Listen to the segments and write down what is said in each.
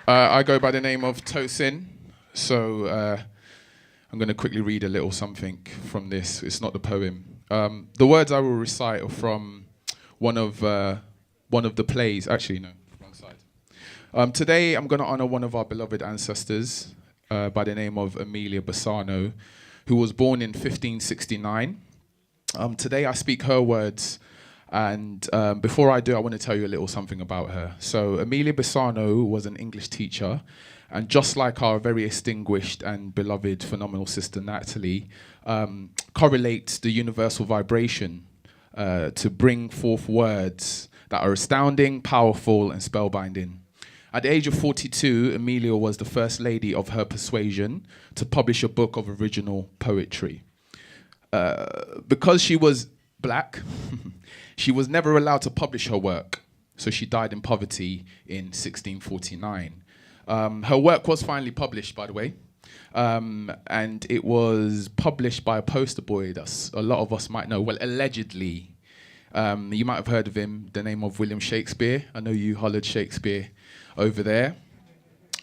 I go by the name of Tosin, so I'm going to quickly read a little something from this. It's not the poem. The words I will recite are from one of the plays. Actually, no, wrong side. Today, I'm going to honor one of our beloved ancestors by the name of Amelia Bassano, who was born in 1569. Today, I speak her words. And before I do, I want to tell you a little something about her. So Amelia Bassano was an English teacher, and just like our very distinguished and beloved phenomenal sister Natalie, correlates the universal vibration to bring forth words that are astounding, powerful, and spellbinding. At the age of 42, Amelia was the first lady of her persuasion to publish a book of original poetry. Because she was black, she was never allowed to publish her work, so she died in poverty in 1649. Her work was finally published, by the way, and it was published by a poster boy that a lot of us might know. Well, allegedly. You might have heard of him, the name of William Shakespeare. I know you hollered Shakespeare over there.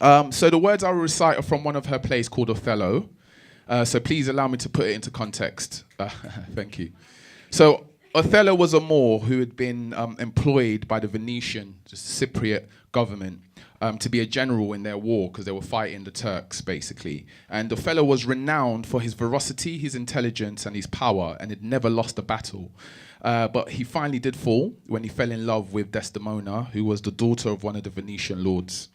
So the words I will recite are from one of her plays called Othello. So please allow me to put it into context. Thank you. So Othello was a Moor who had been employed by the Venetian, the Cypriot government, to be a general in their war because they were fighting the Turks, basically. And Othello was renowned for his veracity, his intelligence, and his power, and had never lost a battle. But he finally did fall when he fell in love with Desdemona, who was the daughter of one of the Venetian lords.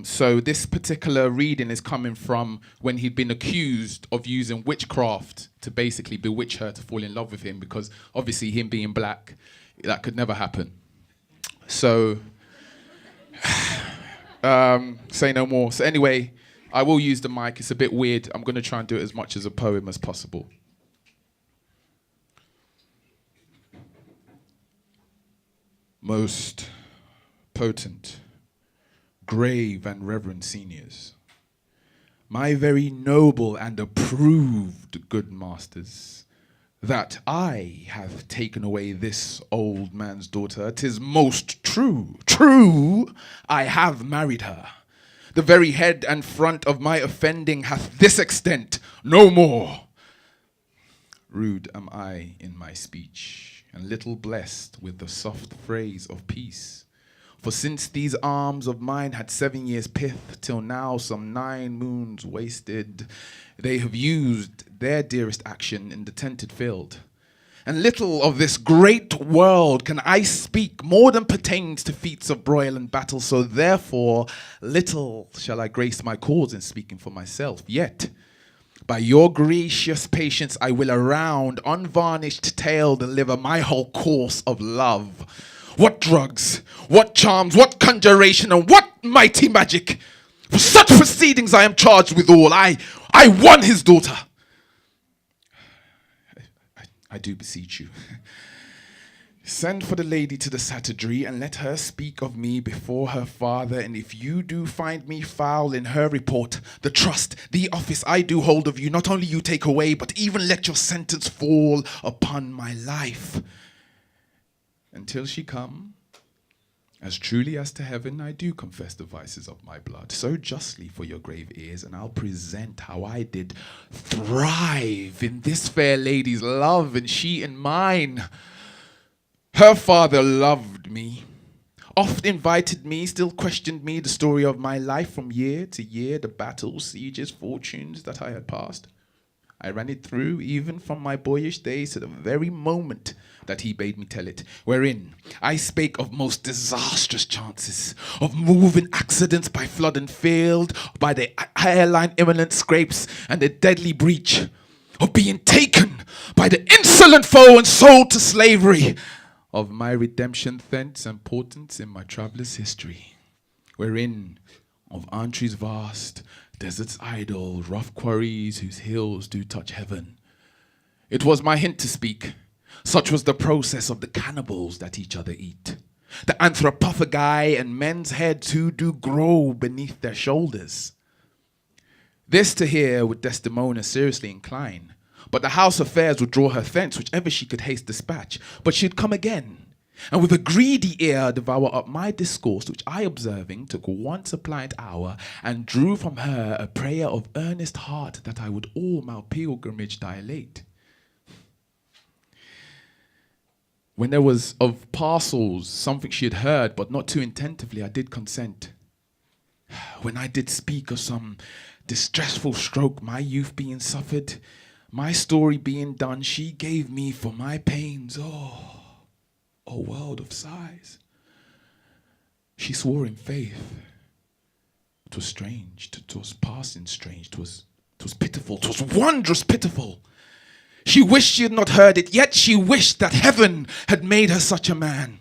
So this particular reading is coming from when he'd been accused of using witchcraft to basically bewitch her to fall in love with him, because obviously him being black, that could never happen. So, say no more. So anyway, I will use the mic. It's a bit weird. I'm going to try and do it as much as a poem as possible. Most potent, grave and reverend seniors, my very noble and approved good masters, that I have taken away this old man's daughter, 'tis most true, I have married her. The very head and front of my offending hath this extent, no more. Rude am I in my speech, and little blessed with the soft phrase of peace. For since these arms of mine had 7 years' pith, till now some 9 moons wasted, they have used their dearest action in the tented field. And little of this great world can I speak, more than pertains to feats of broil and battle, so therefore little shall I grace my cause in speaking for myself. Yet, by your gracious patience, I will around unvarnished tale deliver my whole course of love. What drugs, what charms, what conjuration, and what mighty magic? For such proceedings I am charged with all. I won his daughter. I do beseech you. Send for the lady to the satyrdry, and let her speak of me before her father, and if you do find me foul in her report, the trust, the office I do hold of you, not only you take away, but even let your sentence fall upon my life. Until she come, as truly as to heaven I do confess the vices of my blood, so justly for your grave ears, and I'll present how I did thrive in this fair lady's love, and she in mine. Her father loved me, oft invited me, still questioned me the story of my life from year to year, the battles, sieges, fortunes that I had passed. I ran it through, even from my boyish days to the very moment that he bade me tell it, wherein I spake of most disastrous chances, of moving accidents by flood and field, by the hairline imminent scrapes and the deadly breach, of being taken by the insolent foe and sold to slavery, of my redemption thence and portents in my traveller's history, wherein of entries vast, deserts idle, rough quarries whose hills do touch heaven. It was my hint to speak. Such was the process of the cannibals that each other eat. The anthropophagi and men's heads who do grow beneath their shoulders. This to hear would Desdemona seriously incline, but the house affairs would draw her thence, whichever she could haste dispatch. But she'd come again, and with a greedy ear devour up my discourse, which I observing took one suppliant hour, and drew from her a prayer of earnest heart, that I would all my pilgrimage dilate. When there was of parcels something she had heard, but not too attentively, I did consent. When I did speak of some distressful stroke my youth being suffered, my story being done, she gave me for my pains, a world of sighs. She swore in faith. 'Twas strange, 'twas passing strange, 'twas pitiful, 'twas wondrous pitiful. She wished she had not heard it, yet she wished that heaven had made her such a man.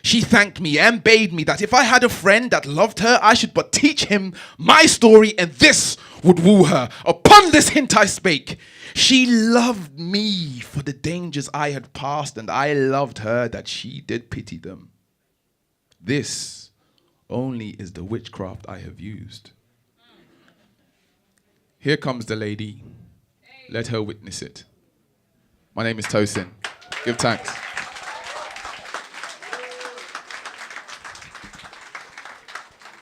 She thanked me and bade me that if I had a friend that loved her, I should but teach him my story, and this would woo her. Upon this hint I spake. She loved me for the dangers I had passed, and I loved her that she did pity them. This only is the witchcraft I have used. Here comes the lady. Let her witness it. My name is Tosin. Give thanks.